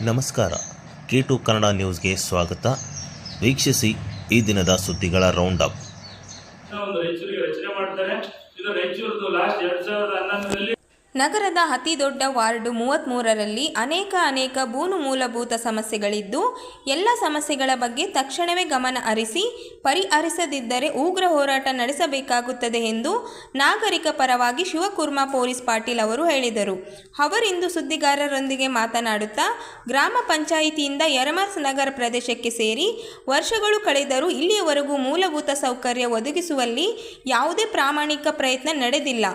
ನಮಸ್ಕಾರ. K2 ಕನ್ನಡ ನ್ಯೂಸ್ಗೆ ಸ್ವಾಗತ. ವೀಕ್ಷಿಸಿ ಈ ದಿನದ ಸುದ್ದಿಗಳ ರೌಂಡ್ ಅಪ್. ರಚನೆ ಮಾಡ್ತಾರೆ. ಇದು ರಾಯಚೂರು ಲಾಸ್ಟ್ 2011ರಲ್ಲಿ ನಗರದ ಅತಿ ದೊಡ್ಡ ವಾರ್ಡ್ 33ರಲ್ಲಿ ಅನೇಕ ಬೂನು ಮೂಲಭೂತ ಸಮಸ್ಯೆಗಳಿದ್ದು ಎಲ್ಲ ಸಮಸ್ಯೆಗಳ ಬಗ್ಗೆ ತಕ್ಷಣವೇ ಗಮನ ಹರಿಸಿ ಪರಿಹರಿಸದಿದ್ದರೆ ಉಗ್ರ ಹೋರಾಟ ನಡೆಸಬೇಕಾಗುತ್ತದೆ ಎಂದು ನಾಗರಿಕ ಪರವಾಗಿ ಶಿವಕುರ್ಮಾ ಪೊಲೀಸ್ ಪಾಟೀಲ್ ಅವರು ಹೇಳಿದರು. ಅವರಿಂದು ಸುದ್ದಿಗಾರರೊಂದಿಗೆ ಮಾತನಾಡುತ್ತಾ ಗ್ರಾಮ ಪಂಚಾಯಿತಿಯಿಂದ ಯರಮರ್ಸ್ ನಗರ ಪ್ರದೇಶಕ್ಕೆ ಸೇರಿ ವರ್ಷಗಳು ಕಳೆದರೂ ಇಲ್ಲಿಯವರೆಗೂ ಮೂಲಭೂತ ಸೌಕರ್ಯ ಒದಗಿಸುವಲ್ಲಿ ಯಾವುದೇ ಪ್ರಾಮಾಣಿಕ ಪ್ರಯತ್ನ ನಡೆದಿಲ್ಲ.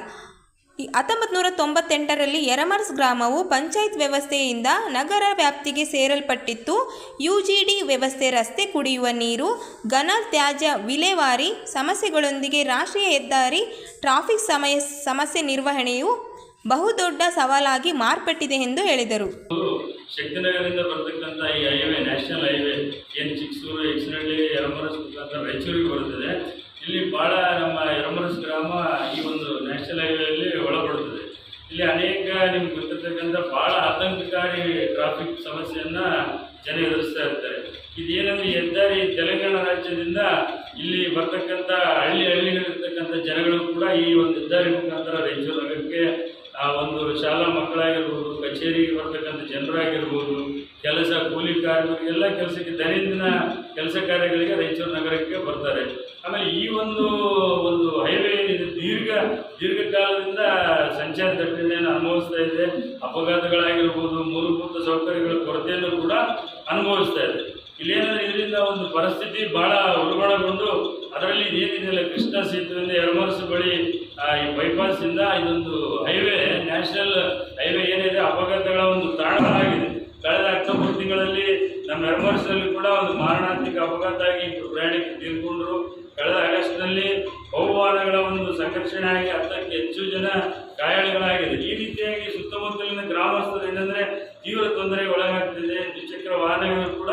1998ರಲ್ಲಿ ಯರಮರ್ಸ್ ಗ್ರಾಮವು ಪಂಚಾಯತ್ ವ್ಯವಸ್ಥೆಯಿಂದ ನಗರ ವ್ಯಾಪ್ತಿಗೆ ಸೇರಲ್ಪಟ್ಟಿತ್ತು. ಯುಜಿಡಿ ವ್ಯವಸ್ಥೆ, ರಸ್ತೆ, ಕುಡಿಯುವ ನೀರು, ಘನ ತ್ಯಾಜ್ಯ ವಿಲೇವಾರಿ ಸಮಸ್ಯೆಗಳೊಂದಿಗೆ ರಾಷ್ಟ್ರೀಯ ಹೆದ್ದಾರಿ ಟ್ರಾಫಿಕ್ ಸಮಸ್ಯೆ ನಿರ್ವಹಣೆಯು ಬಹುದೊಡ್ಡ ಸವಾಲಾಗಿ ಮಾರ್ಪಟ್ಟಿದೆ ಎಂದು ಹೇಳಿದರು. ಶಕ್ತಿನಗರದಿಂದ ಬರ್ತಕ್ಕಂಥ ಈ ಹೈವೇ, ನ್ಯಾಷನಲ್ ಹೈವೇ ಏನು ಚಿಕ್ಕಸೂರು, ಎಕ್ಸನಹಳ್ಳಿ, ಯರಮರಸ್ ರಾಯಚೂರಿಗೆ ಬರುತ್ತದೆ. ಇಲ್ಲಿ ಭಾಳ ನಮ್ಮ ಯರಮರಸ್ ಗ್ರಾಮ ಈ ಒಂದು ನ್ಯಾಷನಲ್ ಹೈವೇಯಲ್ಲಿ ಒಳಪಡುತ್ತದೆ. ಇಲ್ಲಿ ಅನೇಕ ನಿಮ್ಗೆ ಗೊತ್ತಿರ್ತಕ್ಕಂಥ ಭಾಳ ಆತಂಕಕಾರಿ ಟ್ರಾಫಿಕ್ ಸಮಸ್ಯೆಯನ್ನು ಜನ ಎದುರಿಸ್ತಾ ಇರ್ತಾರೆ. ಇದೇನಂದ್ರೆ ಹೆದ್ದಾರಿ ತೆಲಂಗಾಣ ರಾಜ್ಯದಿಂದ ಇಲ್ಲಿ ಬರ್ತಕ್ಕಂಥ ಹಳ್ಳಿಗಳಿರ್ತಕ್ಕಂಥ ಜನಗಳು ಕೂಡ ಈ ಒಂದು ಹೆದ್ದಾರಿ ಮುಖಾಂತರ ರಾಯಚೂರು ನಗರಕ್ಕೆ ಒಂದು ಶಾಲಾ ಮಕ್ಕಳಾಗಿರ್ಬೋದು, ಕಚೇರಿಗೆ ಬರ್ತಕ್ಕಂಥ ಜನರಾಗಿರ್ಬೋದು, ಕೂಲಿ ಕಾರ್ಮಿಕರು ಎಲ್ಲ ಕೆಲಸಕ್ಕೆ ದೈನಂದಿನ ಕೆಲಸ ಕಾರ್ಯಗಳಿಗೆ ರಾಯಚೂರು ನಗರಕ್ಕೆ ಬರ್ತಾರೆ. ಆಮೇಲೆ ಈ ಒಂದು ಹೈವೇ ಏನಿದೆ ದೀರ್ಘಕಾಲದಿಂದ ಸಂಚಾರ ದಟ್ಟಣೆಯನ್ನು ಅನುಭವಿಸ್ತಾ ಇದೆ. ಅಪಘಾತಗಳಾಗಿರ್ಬೋದು, ಮೂಲಭೂತ ಸೌಕರ್ಯಗಳ ಕೊರತೆಯನ್ನು ಕೂಡ ಅನುಭವಿಸ್ತಾ ಇದೆ. ಇಲ್ಲೇನಾದ್ರೆ ಇದರಿಂದ ಒಂದು ಪರಿಸ್ಥಿತಿ ಭಾಳ ಉಲ್ಬಣಗೊಂಡು ಅದರಲ್ಲಿ ಏನಿದೆಯಲ್ಲ ಕೃಷ್ಣ ಸೇತುವೆಯಿಂದ ಯರಮರ್ಸ್ ಬಳಿ ಈ ಬೈಪಾಸಿಂದ ಇದೊಂದು ಹೈವೇ, ನ್ಯಾಷನಲ್ ಹೈವೇ ಏನಿದೆ ಅಪಘಾತಗಳ ಒಂದು ತಾಣವಾಗಿದೆ. ಕಳೆದ ಅಕ್ಟೋಬರ್ ತಿಂಗಳಲ್ಲಿ ನಮ್ಮ ಯರಮರ್ಸ್ನಲ್ಲಿ ಕೂಡ ಒಂದು ಮಾರಣಾಂತಿಕ ಅಪಘಾತ ಆಗಿ ಪ್ರಯಾಣಿಕರು ತೀರ್ಕೊಂಡ್ರು. ಕಳೆದ ಆಗಸ್ಟ್ನಲ್ಲಿ ಬಹುವಾಹನಗಳ ಒಂದು ಸಂಘರ್ಷಣೆ ಆಗಿ 10ಕ್ಕೂ ಹೆಚ್ಚು ಜನ ಗಾಯಾಳುಗಳಾಗಿದೆ. ಈ ರೀತಿಯಾಗಿ ಸುತ್ತಮುತ್ತಲಿನ ಗ್ರಾಮಸ್ಥರು ಏನಂದರೆ ತೀವ್ರ ತೊಂದರೆಗೆ ಒಳಗಾಗ್ತಿದೆ. ದ್ವಿಚಕ್ರ ವಾಹನಗಳು ಕೂಡ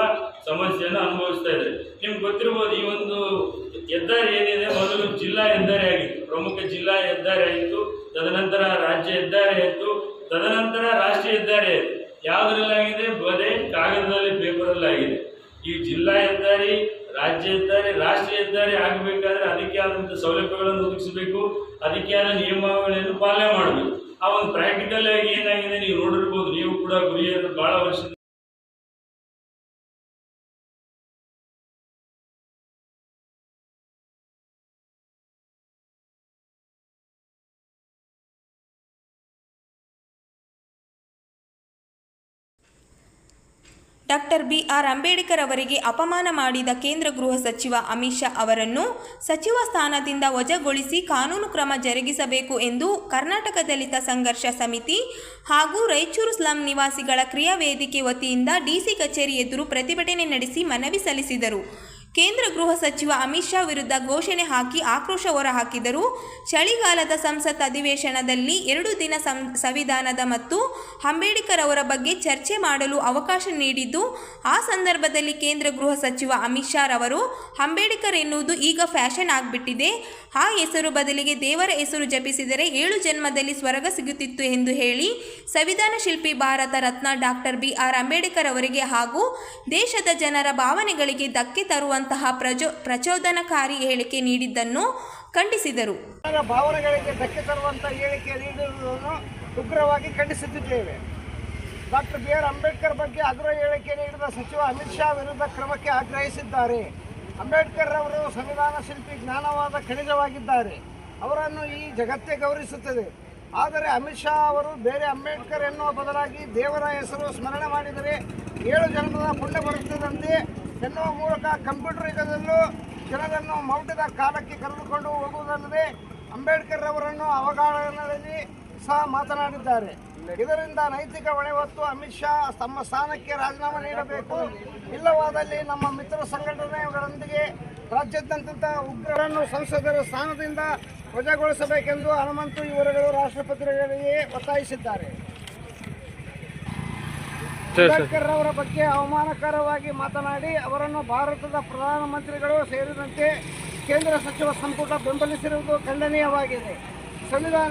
ಸಮಸ್ಯೆಯನ್ನು ಅನುಭವಿಸ್ತಾ ಇದೆ. ನಿಮ್ಗೆ ಗೊತ್ತಿರ್ಬೋದು, ಈ ಒಂದು ಹೆದ್ದಾರಿ ಏನಿದೆ ಮೊದಲು ಜಿಲ್ಲಾ ಹೆದ್ದಾರಿ ಆಗಿತ್ತು, ಪ್ರಮುಖ ಜಿಲ್ಲಾ ಹೆದ್ದಾರಿ ಆಯಿತು, ತದನಂತರ ರಾಜ್ಯ ಹೆದ್ದಾರಿ ಆಯಿತು, ತದನಂತರ ರಾಷ್ಟ್ರೀಯ ಹೆದ್ದಾರಿ ಆಯಿತು. ಯಾವುದರಲ್ಲಾಗಿದೆ? ಬರೀ ಕಾಗದದಲ್ಲಿ, ಪೇಪರಲ್ಲಾಗಿದೆ. ಈ ಜಿಲ್ಲಾ ಹೆದ್ದಾರಿ, ರಾಜ್ಯ ಹೆದ್ದಾರಿ, ರಾಷ್ಟ್ರೀಯ ಹೆದ್ದಾರಿ ಆಗಬೇಕಾದ್ರೆ ಅದಕ್ಕೆ ಆದಂಥ ಸೌಲಭ್ಯಗಳನ್ನು ಒದಗಿಸಬೇಕು, ಅದಕ್ಕೆ ಆದ ನಿಯಮಾವಳಿಯನ್ನು ಪಾಲನೆ ಮಾಡಬೇಕು. ಆ ಒಂದು ಪ್ರಾಕ್ಟಿಕಲ್ ಆಗಿ ಏನಾಗಿದೆ ನೀವು ನೋಡಿರ್ಬೋದು, ನೀವು ಕೂಡ ಗುರಿಯನ್ನು ಭಾಳ ವರ್ಷ ಡಾಕ್ಟರ್ ಬಿ.ಆರ್. ಅಂಬೇಡ್ಕರ್ ಅವರಿಗೆ ಅಪಮಾನ ಮಾಡಿದ ಕೇಂದ್ರ ಗೃಹ ಸಚಿವ ಅಮಿತ್ ಶಾ ಅವರನ್ನು ಸಚಿವ ಸ್ಥಾನದಿಂದ ವಜಾಗೊಳಿಸಿ ಕಾನೂನು ಕ್ರಮ ಜರುಗಿಸಬೇಕು ಎಂದು ಕರ್ನಾಟಕ ದಲಿತ ಸಂಘರ್ಷ ಸಮಿತಿ ಹಾಗೂ ರಾಯಚೂರು ಸ್ಲಂ ನಿವಾಸಿಗಳ ಕ್ರಿಯಾ ವೇದಿಕೆ ವತಿಯಿಂದ ಡಿಸಿ ಕಚೇರಿ ಎದುರು ಪ್ರತಿಭಟನೆ ನಡೆಸಿ ಮನವಿ ಸಲ್ಲಿಸಿದರು. ಕೇಂದ್ರ ಗೃಹ ಸಚಿವ ಅಮಿತ್ ಶಾ ವಿರುದ್ಧ ಘೋಷಣೆ ಹಾಕಿ ಆಕ್ರೋಶ ಹೊರಹಾಕಿದರು. ಚಳಿಗಾಲದ ಸಂಸತ್ ಅಧಿವೇಶನದಲ್ಲಿ 2 ದಿನ ಸಂವಿಧಾನದ ಮತ್ತು ಅಂಬೇಡ್ಕರ್ ಅವರ ಬಗ್ಗೆ ಚರ್ಚೆ ಮಾಡಲು ಅವಕಾಶ ನೀಡಿದ್ದು, ಆ ಸಂದರ್ಭದಲ್ಲಿ ಕೇಂದ್ರ ಗೃಹ ಸಚಿವ ಅಮಿತ್ ಶಾ ಅವರು ಅಂಬೇಡ್ಕರ್ ಎನ್ನುವುದು ಈಗ ಫ್ಯಾಷನ್ ಆಗಿಬಿಟ್ಟಿದೆ, ಆ ಹೆಸರು ಬದಲಿಗೆ ದೇವರ ಹೆಸರು ಜಪಿಸಿದರೆ 7 ಜನ್ಮದಲ್ಲಿ ಸ್ವರ್ಗ ಸಿಗುತ್ತಿತ್ತು ಎಂದು ಹೇಳಿ ಸಂವಿಧಾನ ಶಿಲ್ಪಿ, ಭಾರತ ರತ್ನ ಡಾಕ್ಟರ್ ಬಿ.ಆರ್. ಅಂಬೇಡ್ಕರ್ ಅವರಿಗೆ ಹಾಗೂ ದೇಶದ ಜನರ ಭಾವನೆಗಳಿಗೆ ಧಕ್ಕೆ ತರುವಂತಹ ಪ್ರಚೋದನಕಾರಿ ಹೇಳಿಕೆ ನೀಡಿದ್ದನ್ನು ಖಂಡಿಸಿದರು. ಭಾವನೆಗಳಿಗೆ ಧಕ್ಕೆ ತರುವಂತಹ ಹೇಳಿಕೆ ನೀಡಿರುವುದನ್ನು ಉಗ್ರವಾಗಿ ಖಂಡಿಸುತ್ತಿದ್ದೇವೆ. Doctor B R. ಅಂಬೇಡ್ಕರ್ ಬಗ್ಗೆ ಅಗ್ರ ಹೇಳಿಕೆ ನೀಡಿದ ಸಚಿವ ಅಮಿತ್ ಶಾ ವಿರುದ್ಧ ಕ್ರಮಕ್ಕೆ ಆಗ್ರಹಿಸಿದ್ದಾರೆ. ಅಂಬೇಡ್ಕರ್ ಅವರು ಸಂವಿಧಾನ ಶಿಲ್ಪಿ, ಜ್ಞಾನವಾದ ಖನಿಜವಾಗಿದ್ದಾರೆ. ಅವರನ್ನು ಈ ಜಗತ್ತೇ ಗೌರವಿಸುತ್ತದೆ. ಆದರೆ ಅಮಿತ್ ಶಾ ಅವರು ಬೇರೆ ಅಂಬೇಡ್ಕರ್ ಎನ್ನುವ ಬದಲಾಗಿ ದೇವರ ಹೆಸರು ಸ್ಮರಣೆ ಮಾಡಿದರೆ 7 ಜನ್ಮದ ಪುಣ್ಯ ಬರುತ್ತದಂತೆ ಎನ್ನುವ ಮೂಲಕ ಕಂಪ್ಯೂಟರ್ ಯುಗದಲ್ಲೂ ಜನರನ್ನು ಮೌಢ್ಯದ ಕಾಲಕ್ಕೆ ಕರೆದುಕೊಂಡು ಹೋಗುವುದಲ್ಲದೆ ಅಂಬೇಡ್ಕರ್ ಅವರನ್ನು ಅವಗಾಹನದಲ್ಲಿ ಸಹ ಮಾತನಾಡಿದ್ದಾರೆ. ಇದರಿಂದ ನೈತಿಕ ಹೊಣೆ ಹೊತ್ತು ಅಮಿತ್ ಶಾ ತಮ್ಮ ಸ್ಥಾನಕ್ಕೆ ರಾಜೀನಾಮೆ ನೀಡಬೇಕು. ಇಲ್ಲವಾದಲ್ಲಿ ನಮ್ಮ ಮಿತ್ರ ಸಂಘಟನೆಗಳೊಂದಿಗೆ ರಾಜ್ಯಾದ್ಯಂತ ಉಗ್ರರನ್ನು ಸಂಸದರ ಸ್ಥಾನದಿಂದ ವಜಾಗೊಳಿಸಬೇಕೆಂದು ಹನುಮಂತು ಇವರುಗಳು ರಾಷ್ಟ್ರಪತಿಗಳಿಗೆ ಒತ್ತಾಯಿಸಿದ್ದಾರೆ. ಅಂಬೇಡ್ಕರ್ ಅವರ ಬಗ್ಗೆ ಅವಮಾನಕರವಾಗಿ ಮಾತನಾಡಿ ಅವರನ್ನು ಭಾರತದ ಪ್ರಧಾನಮಂತ್ರಿಗಳು ಸೇರಿದಂತೆ ಕೇಂದ್ರ ಸಚಿವ ಸಂಪುಟ ಬೆಂಬಲಿಸಿರುವುದು ಖಂಡನೀಯವಾಗಿದೆ. ಸಂವಿಧಾನ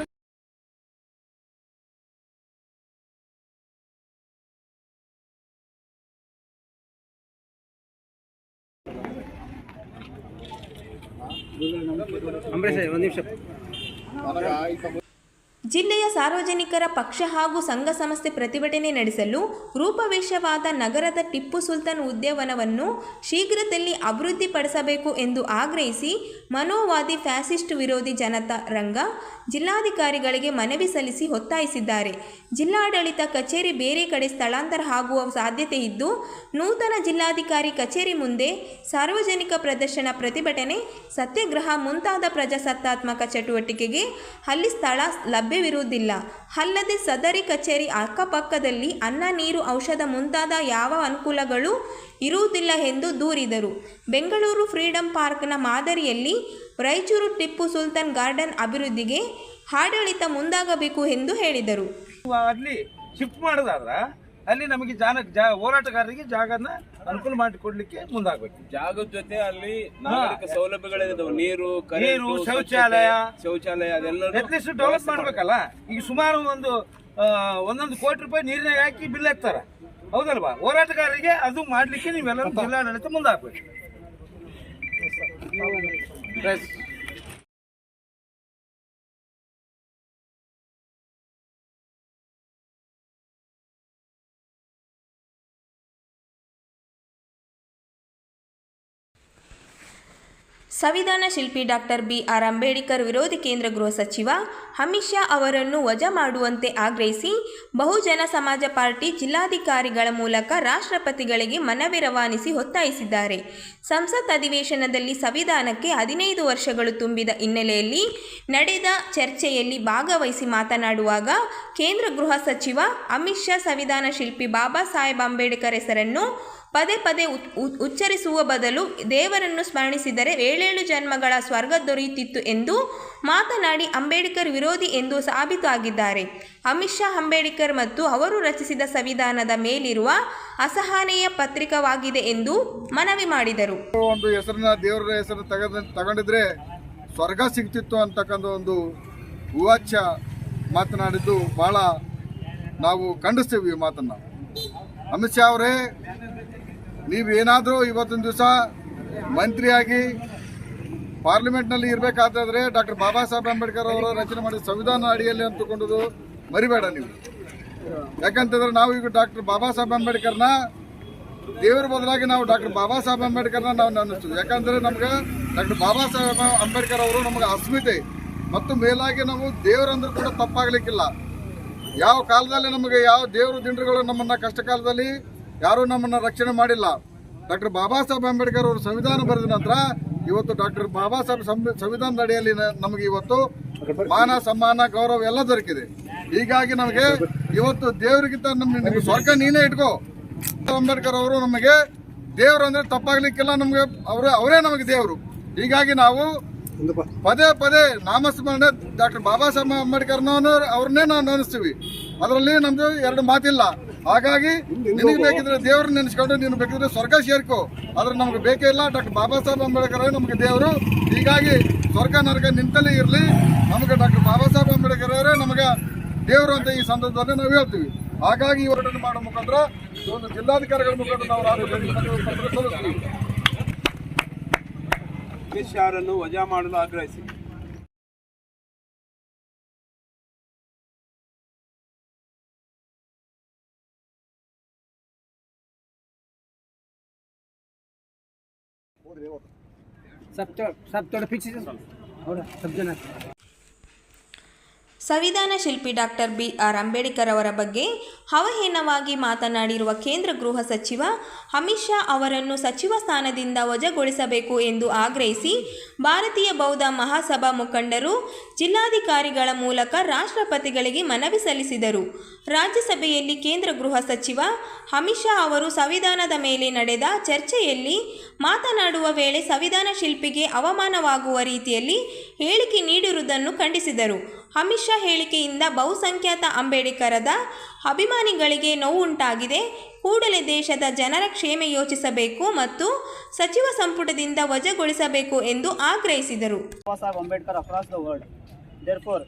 ಜಿಲ್ಲೆಯ ಸಾರ್ವಜನಿಕರ ಪಕ್ಷ ಹಾಗೂ ಸಂಘ ಸಂಸ್ಥೆ ಪ್ರತಿಭಟನೆ ನಡೆಸಲು ರೂಪವೇಷವಾದ ನಗರದ ಟಿಪ್ಪು ಸುಲ್ತಾನ್ ಉದ್ಯಾನವನವನ್ನು ಶೀಘ್ರದಲ್ಲಿ ಅಭಿವೃದ್ಧಿಪಡಿಸಬೇಕು ಎಂದು ಆಗ್ರಹಿಸಿ ಮನೋವಾದಿ ಫ್ಯಾಸಿಸ್ಟ್ ವಿರೋಧಿ ಜನತಾ ರಂಗ ಜಿಲ್ಲಾಧಿಕಾರಿಗಳಿಗೆ ಮನವಿ ಸಲ್ಲಿಸಿ ಒತ್ತಾಯಿಸಿದ್ದಾರೆ. ಜಿಲ್ಲಾಡಳಿತ ಕಚೇರಿ ಬೇರೆ ಕಡೆ ಸ್ಥಳಾಂತರ ಆಗುವ ಸಾಧ್ಯತೆ ಇದ್ದು, ನೂತನ ಜಿಲ್ಲಾಧಿಕಾರಿ ಕಚೇರಿ ಮುಂದೆ ಸಾರ್ವಜನಿಕ ಪ್ರದರ್ಶನ, ಪ್ರತಿಭಟನೆ, ಸತ್ಯಾಗ್ರಹ ಮುಂತಾದ ಪ್ರಜಾಸತ್ತಾತ್ಮಕ ಚಟುವಟಿಕೆಗೆ ಅಲ್ಲಿ ಸ್ಥಳ ಲಭ್ಯವಿರುವುದಿಲ್ಲ. ಅಲ್ಲದೆ ಸದರಿ ಕಚೇರಿ ಅಕ್ಕಪಕ್ಕದಲ್ಲಿ ಅನ್ನ, ನೀರು, ಔಷಧ ಮುಂತಾದ ಯಾವ ಅನುಕೂಲಗಳು ಇರುವುದಿಲ್ಲ ಎಂದು ದೂರಿದರು. ಬೆಂಗಳೂರು ಫ್ರೀಡಂ ಪಾರ್ಕ್ನ ಮಾದರಿಯಲ್ಲಿ ರಾಯಚೂರು ಟಿಪ್ಪು ಸುಲ್ತಾನ್ ಗಾರ್ಡನ್ ಅಭಿವೃದ್ಧಿಗೆ ಆಡಳಿತ ಮುಂದಾಗಬೇಕು ಎಂದು ಹೇಳಿದರು. ಅಲ್ಲಿ ಶಿಫ್ಟ್ ಮಾಡೋದಾದ್ರೆ ಅಲ್ಲಿ ನಮಗೆ ಹೋರಾಟಗಾರರಿಗೆ ಜಾಗನ ಅನುಕೂಲ ಮಾಡಿಕೊಡ್ಲಿಕ್ಕೆ ಮುಂದಾಗಬೇಕು. ಜಾಗದ ಜೊತೆ ಅಲ್ಲಿ ನಾಗರಿಕ ಸೌಲಭ್ಯಗಳಿದಾವೆ, ನೀರು, ಶೌಚಾಲಯ ಅದೆಲ್ಲ ಅಟ್ಲೀಸ್ಟ್ ಡೆವಲಪ್ ಮಾಡ್ಬೇಕಲ್ಲ. ಈಗ ಸುಮಾರು ಒಂದೊಂದು ಕೋಟಿ ರೂಪಾಯಿ ನೀರಿನಾಗ ಹಾಕಿ ಬಿಲ್ ಹಾಕ್ತಾರ, ಹೌದಲ್ವಾ? ಹೋರಾಟಗಾರರಿಗೆ ಅದು ಮಾಡ್ಲಿಕ್ಕೆ ನೀವೆಲ್ಲರೂ ಜಿಲ್ಲಾಡಳಿತ ಮುಂದಾಗಬೇಕು. ಸಂವಿಧಾನ ಶಿಲ್ಪಿ ಡಾಕ್ಟರ್ ಬಿ.ಆರ್. ಅಂಬೇಡ್ಕರ್ ವಿರೋಧಿ ಕೇಂದ್ರ ಗೃಹ ಸಚಿವ ಅಮಿತ್ ಶಾ ಅವರನ್ನು ವಜಾ ಮಾಡುವಂತೆ ಆಗ್ರಹಿಸಿ ಬಹುಜನ ಸಮಾಜ ಪಾರ್ಟಿ ಜಿಲ್ಲಾಧಿಕಾರಿಗಳ ಮೂಲಕ ರಾಷ್ಟ್ರಪತಿಗಳಿಗೆ ಮನವಿ ರವಾನಿಸಿ ಒತ್ತಾಯಿಸಿದ್ದಾರೆ. ಸಂಸತ್ ಅಧಿವೇಶನದಲ್ಲಿ ಸಂವಿಧಾನಕ್ಕೆ 15 ವರ್ಷಗಳು ತುಂಬಿದ ಹಿನ್ನೆಲೆಯಲ್ಲಿ ನಡೆದ ಚರ್ಚೆಯಲ್ಲಿ ಭಾಗವಹಿಸಿ ಮಾತನಾಡುವಾಗ ಕೇಂದ್ರ ಗೃಹ ಸಚಿವ ಅಮಿತ್ ಶಾ ಸಂವಿಧಾನ ಶಿಲ್ಪಿ ಬಾಬಾ ಸಾಹೇಬ್ ಅಂಬೇಡ್ಕರ್ ಹೆಸರನ್ನು ಪದೇ ಪದೇ ಉಚ್ಚರಿಸುವ ಬದಲು ದೇವರನ್ನು ಸ್ಮರಿಸಿದರೆ 7 ಜನ್ಮಗಳ ಸ್ವರ್ಗ ದೊರೆಯುತ್ತಿತ್ತು ಎಂದು ಮಾತನಾಡಿ ಅಂಬೇಡ್ಕರ್ ವಿರೋಧಿ ಎಂದು ಸಾಬೀತಾಗಿದ್ದಾರೆ. ಅಮಿತ್ ಶಾ ಅಂಬೇಡ್ಕರ್ ಮತ್ತು ಅವರು ರಚಿಸಿದ ಸಂವಿಧಾನದ ಮೇಲಿರುವ ಅಸಹನೆಯ ಪತ್ರಿಕವಾಗಿದೆ ಎಂದು ಮನವಿ ಮಾಡಿದರು. ಒಂದು ಹೆಸರನ್ನ ದೇವರ ಹೆಸರು ತಗೊಂಡಿದ್ರೆ ಸ್ವರ್ಗ ಸಿಗ್ತಿತ್ತು ಅಂತಕ್ಕಂಥ ಒಂದು ಉವಾಚ್ಯ ಮಾತನಾಡಿದ್ದು ಬಹಳ ನಾವು ಖಂಡಿಸ್ತೀವಿ ಈ ಮಾತನ್ನು. ಅಮಿತ್ ಶಾ ಅವರೇ, ನೀವೇನಾದರೂ ಇವತ್ತೊಂದು ದಿವಸ ಮಂತ್ರಿಯಾಗಿ ಪಾರ್ಲಿಮೆಂಟ್ನಲ್ಲಿ ಇರಬೇಕಾದ್ರೆ ಡಾಕ್ಟರ್ ಬಾಬಾ ಸಾಹೇಬ್ ಅಂಬೇಡ್ಕರ್ ಅವರು ರಚನೆ ಮಾಡಿದ ಸಂವಿಧಾನ ಅಡಿಯಲ್ಲಿ ಅಂತಕೊಂಡದು ಮರಿಬೇಡ ನೀವು. ಯಾಕಂತಂದ್ರೆ ನಾವು ಈಗ ಡಾಕ್ಟರ್ ಬಾಬಾ ಸಾಹೇಬ್ ಅಂಬೇಡ್ಕರ್ನ ದೇವರ ಬದಲಾಗಿ ನಾವು ಡಾಕ್ಟರ್ ಬಾಬಾ ಸಾಹೇಬ್ ಅಂಬೇಡ್ಕರ್ನ ನಾವು ನೆನೆಸ್ತೀವಿ. ಯಾಕಂದರೆ ನಮ್ಗೆ ಡಾಕ್ಟರ್ ಬಾಬಾ ಸಾಹೇಬ್ ಅಂಬೇಡ್ಕರ್ ಅವರು ನಮಗೆ ಅಸ್ಮಿತೆ ಮತ್ತು ಮೇಲಾಗಿ ನಾವು ದೇವರಂದ್ರೂ ಕೂಡ ತಪ್ಪಾಗಲಿಕ್ಕಿಲ್ಲ. ಯಾವ ಕಾಲದಲ್ಲಿ ನಮಗೆ ಯಾವ ದೇವರು ದಿಂಡ್ರುಗಳು ನಮ್ಮನ್ನು ಕಷ್ಟ ಕಾಲದಲ್ಲಿ ಯಾರೂ ನಮ್ಮನ್ನು ರಕ್ಷಣೆ ಮಾಡಿಲ್ಲ. ಡಾಕ್ಟರ್ ಬಾಬಾ ಸಾಹೇಬ್ ಅಂಬೇಡ್ಕರ್ ಅವರು ಸಂವಿಧಾನ ಬರೆದ ನಂತರ ಇವತ್ತು ಡಾಕ್ಟರ್ ಬಾಬಾ ಸಾಹೇಬ್ ಸಂವಿಧಾನದ ಅಡಿಯಲ್ಲಿ ನಮಗೆ ಇವತ್ತು ಮಾನ, ಸಮ್ಮಾನ, ಗೌರವ ಎಲ್ಲ ದೊರಕಿದೆ. ಹೀಗಾಗಿ ನಮಗೆ ಇವತ್ತು ದೇವರಿಗಿಂತ ನಮ್ಗೆ ಸ್ವರ್ಗ ನೀನೇ ಇಟ್ಕೋ. ಅಂಬೇಡ್ಕರ್ ಅವರು ನಮಗೆ ದೇವರು ಅಂದ್ರೆ ತಪ್ಪಾಗ್ಲಿಕ್ಕಿಲ್ಲ, ನಮಗೆ ಅವರೇ ನಮಗೆ ದೇವರು. ಹೀಗಾಗಿ ನಾವು ಪದೇ ಪದೇ ನಾಮಸ್ಮರಣೆ ಡಾಕ್ಟರ್ ಬಾಬಾ ಸಾಹೇಬ್ ಅಂಬೇಡ್ಕರ್ನವನ್ನ ಅವ್ರನ್ನೇ ನಾವು ನೆನೆಸ್ತೀವಿ. ಅದರಲ್ಲಿ ನಮ್ದು ಎರಡು ಮಾತಿಲ್ಲ. ಹಾಗಾಗಿ ನಿನಗೆ ಬೇಕಿದ್ರೆ ದೇವ್ರನ್ನ ನೆನೆಸ್ಕೊಂಡು ನೀನು ಬೇಕಿದ್ರೆ ಸ್ವರ್ಗ ಸೇರ್ಕೋ, ಆದ್ರೆ ನಮ್ಗೆ ಬೇಕೇ ಇಲ್ಲ. ಡಾಕ್ಟರ್ ಬಾಬಾ ಸಾಹೇಬ್ ಅಂಬೇಡ್ಕರ್ ನಮಗೆ ದೇವರು. ಹೀಗಾಗಿ ಸ್ವರ್ಗ ನರಕ ನಿಂತಲೇ ಇರಲಿ, ನಮಗೆ ಡಾಕ್ಟರ್ ಬಾಬಾ ಸಾಹೇಬ್ ಅಂಬೇಡ್ಕರ್ ಅವರೇ ನಮಗೆ ದೇವರು ಅಂತ ಈ ಸಂದರ್ಭದಲ್ಲಿ ನಾವು ಹೇಳ್ತೀವಿ. ಹಾಗಾಗಿ ಈ ಹೋರಾಟ ಮಾಡೋ ಮುಖಾಂತರ ಒಂದು ಜಿಲ್ಲಾಧಿಕಾರಿಗಳ ಮುಖಾಂತರ ನಾವು ಪತ್ರ ಸಲ್ಲಿಸ್ತೀವಿ. ಅಮಿತ್ ಶಾ ಅವರನ್ನು ವಜಾ ಮಾಡಲು ಆಗ್ರಹಿಸಿ ಸಂವಿಧಾನ ಶಿಲ್ಪಿ ಡಾಕ್ಟರ್ ಬಿ.ಆರ್. ಅಂಬೇಡ್ಕರ್ ಅವರ ಬಗ್ಗೆ ಅವಹೇಳನವಾಗಿ ಮಾತನಾಡಿರುವ ಕೇಂದ್ರ ಗೃಹ ಸಚಿವ ಅಮಿತ್ ಶಾ ಅವರನ್ನು ಸಚಿವ ಸ್ಥಾನದಿಂದ ವಜಾಗೊಳಿಸಬೇಕು ಎಂದು ಆಗ್ರಹಿಸಿ ಭಾರತೀಯ ಬೌದ್ಧ ಮಹಾಸಭಾ ಮುಖಂಡರು ಜಿಲ್ಲಾಧಿಕಾರಿಗಳ ಮೂಲಕ ರಾಷ್ಟ್ರಪತಿಗಳಿಗೆ ಮನವಿ ಸಲ್ಲಿಸಿದರು. ರಾಜ್ಯಸಭೆಯಲ್ಲಿ ಕೇಂದ್ರ ಗೃಹ ಸಚಿವ ಅಮಿತ್ ಶಾ ಅವರು ಸಂವಿಧಾನದ ಮೇಲೆ ನಡೆದ ಚರ್ಚೆಯಲ್ಲಿ ಮಾತನಾಡುವ ವೇಳೆ ಸಂವಿಧಾನ ಶಿಲ್ಪಿಗೆ ಅವಮಾನವಾಗುವ ರೀತಿಯಲ್ಲಿ ಹೇಳಿಕೆ ನೀಡಿರುವುದನ್ನು ಖಂಡಿಸಿದರು. ಅಮಿತ್ ಶಾ ಹೇಳಿಕೆಯಿಂದ ಬಹುಸಂಖ್ಯಾತ ಅಂಬೇಡ್ಕರದ ಅಭಿಮಾನಿಗಳಿಗೆ ನೋವುಂಟಾಗಿದೆ. ಕೂಡಲೇ ದೇಶದ ಜನರ ಕ್ಷೇಮ ಯೋಚಿಸಬೇಕು ಮತ್ತು ಸಚಿವ ಸಂಪುಟದಿಂದ ವಜಾಗೊಳಿಸಬೇಕು ಎಂದು ಆಗ್ರಹಿಸಿದರು. Ambedkar across the world. Therefore,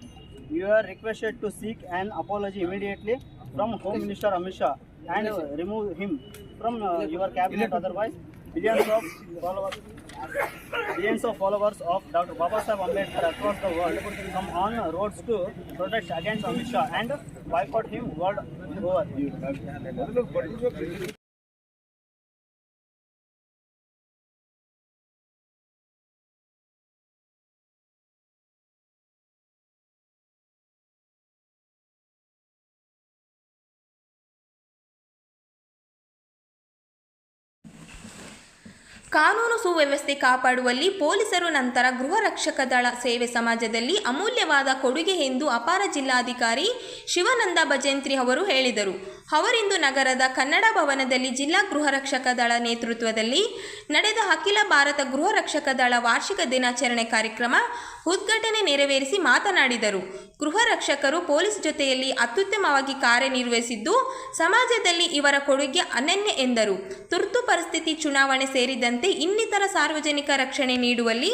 you are requested to seek an apology immediately from Home Minister Amit Shah and remove him from your cabinet. Otherwise, billions of followers Millions of followers of Dr. Babasaheb Ambedkar across the world come on roads to protest against Amit Shah and boycott him world over. ಕಾನೂನು ಸುವ್ಯವಸ್ಥೆ ಕಾಪಾಡುವಲ್ಲಿ ಪೊಲೀಸರು ನಂತರ ಗೃಹ ರಕ್ಷಕ ದಳ ಸೇವೆ ಸಮಾಜದಲ್ಲಿ ಅಮೂಲ್ಯವಾದ ಕೊಡುಗೆ ಎಂದು ಅಪರ ಜಿಲ್ಲಾಧಿಕಾರಿ ಶಿವಾನಂದ ಭಜಂತ್ರಿ ಅವರು ಹೇಳಿದರು. ಅವರಿಂದು ನಗರದ ಕನ್ನಡ ಭವನದಲ್ಲಿ ಜಿಲ್ಲಾ ಗೃಹ ರಕ್ಷಕ ದಳ ನೇತೃತ್ವದಲ್ಲಿ ನಡೆದ ಅಖಿಲ ಭಾರತ ಗೃಹ ರಕ್ಷಕ ದಳ ವಾರ್ಷಿಕ ದಿನಾಚರಣೆ ಕಾರ್ಯಕ್ರಮ ಉದ್ಘಾಟನೆ ನೆರವೇರಿಸಿ ಮಾತನಾಡಿದರು. ಗೃಹ ರಕ್ಷಕರು ಪೊಲೀಸ್ ಜೊತೆಯಲ್ಲಿ ಅತ್ಯುತ್ತಮವಾಗಿ ಕಾರ್ಯನಿರ್ವಹಿಸಿದ್ದು ಸಮಾಜದಲ್ಲಿ ಇವರ ಕೊಡುಗೆ ಅನನ್ಯ ಎಂದರು. ತುರ್ತು ಪರಿಸ್ಥಿತಿ, ಚುನಾವಣೆ ಸೇರಿದಂತೆ ಇನ್ನಿತರ ಸಾರ್ವಜನಿಕ ರಕ್ಷಣೆ ನೀಡುವಲ್ಲಿ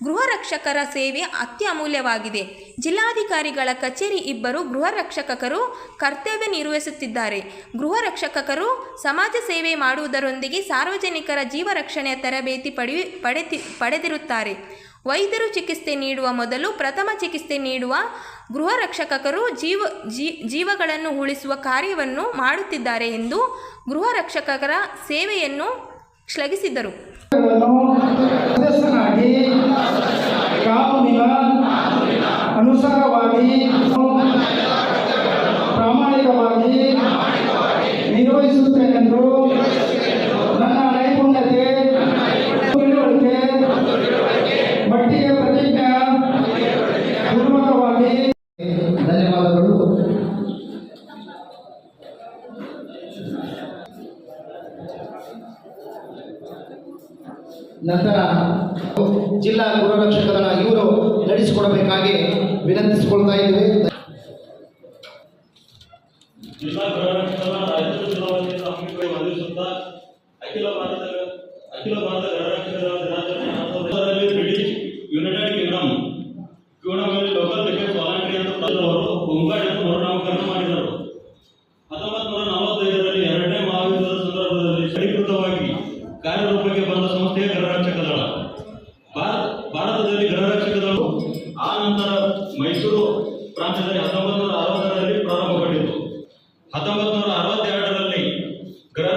ಗೃಹ ರಕ್ಷಕರ ಸೇವೆ ಅತ್ಯಮೂಲ್ಯವಾಗಿದೆ. ಜಿಲ್ಲಾಧಿಕಾರಿಗಳ ಕಚೇರಿ ಇಬ್ಬರು ಗೃಹ ರಕ್ಷಕರು ಕರ್ತವ್ಯ ನಿರ್ವಹಿಸುತ್ತಿದ್ದಾರೆ. ಗೃಹ ರಕ್ಷಕರು ಸಮಾಜ ಸೇವೆ ಮಾಡುವುದರೊಂದಿಗೆ ಸಾರ್ವಜನಿಕರ ಜೀವ ರಕ್ಷಣೆಯ ತರಬೇತಿ ಪಡೆದಿರುತ್ತಾರೆ. ವೈದ್ಯರು ಚಿಕಿತ್ಸೆ ನೀಡುವ ಮೊದಲು ಪ್ರಥಮ ಚಿಕಿತ್ಸೆ ನೀಡುವ ಗೃಹ ರಕ್ಷಕರು ಜೀವಗಳನ್ನು ಉಳಿಸುವ ಕಾರ್ಯವನ್ನು ಮಾಡುತ್ತಿದ್ದಾರೆ ಎಂದು ಗೃಹ ರಕ್ಷಕರ ಸೇವೆಯನ್ನು ಶ್ಲಾಘಿಸಿದರು. ಕಾನೂನಿನ ಅನುಸಾರವಾಗಿ ಪ್ರಾಮಾಣಿಕವಾಗಿ ನಿರ್ವಹಿಸುತ್ತೇನೆಂದು ನನ್ನ ನೈಪುಣ್ಯತೆ, ತಿಳುವಳಿಕೆ ಮಟ್ಟಿಗೆ ಪ್ರತಿಜ್ಞೆ ಪೂರ್ವಕವಾಗಿ ಧನ್ಯವಾದಗಳು. ನಂತರ ಜಿಲ್ಲಾ ಗೃಹ ರಕ್ಷಕ ದಳ ಇವರು ನಡೆಸಿಕೊಡಬೇಕಾಗಿ ವಿನಂತಿಸಿಕೊಳ್ತಾ ಇದ್ದೇವೆ. ಜಿಲ್ಲಾ ಗೃಹ ರಕ್ಷಕ ದಳ ರಾಜ್ಯದ ಚುನಾವಣೆಯನ್ನು ಹಮ್ಮಿಕೊಳ್ಳಿ ವಂದಿಸುತ್ತಾ ಅಖಿಲ ಭಾರತ ಗೃಹ ರಕ್ಷಕ ದಳ ದಿನಾಚರಣೆ ಬ್ರಿಟಿಷ್ ಯುನೈಟೆಡ್ ಕಿಂಗ್ಡಮ್ನಲ್ಲಿ ಲೋಕಲ್ ಡಿಫೆನ್ಸ್ ವಾಲಂಟರಿ ಅಂತ ಅವರು ಗುಂಗಾಟನ್ನು ಮರುನಾಮಕರಣ ಮಾಡಿದರು. 1945ರಲ್ಲಿ ಎರಡನೇ ಮಹಾಯುದ್ಧದ ಸಂದರ್ಭದಲ್ಲಿ ಸರಳೀಕೃತವಾಗಿ ಕಾರ್ಯರೂಪಕ್ಕೆ ಬಂದ ಸಂಸ್ಥೆಯ ಗೃಹ ರಕ್ಷಕ ದಳ. ಭಾರತದಲ್ಲಿ ಗೃಹ ರಕ್ಷಕ ದಳವು ಆ ನಂತರ ಮೈಸೂರು ಪ್ರಾಂತ್ಯದಲ್ಲಿ 1960ರಲ್ಲಿ ಪ್ರಾರಂಭಗೊಂಡಿತು. 1962ರಲ್ಲಿ ಗೃಹ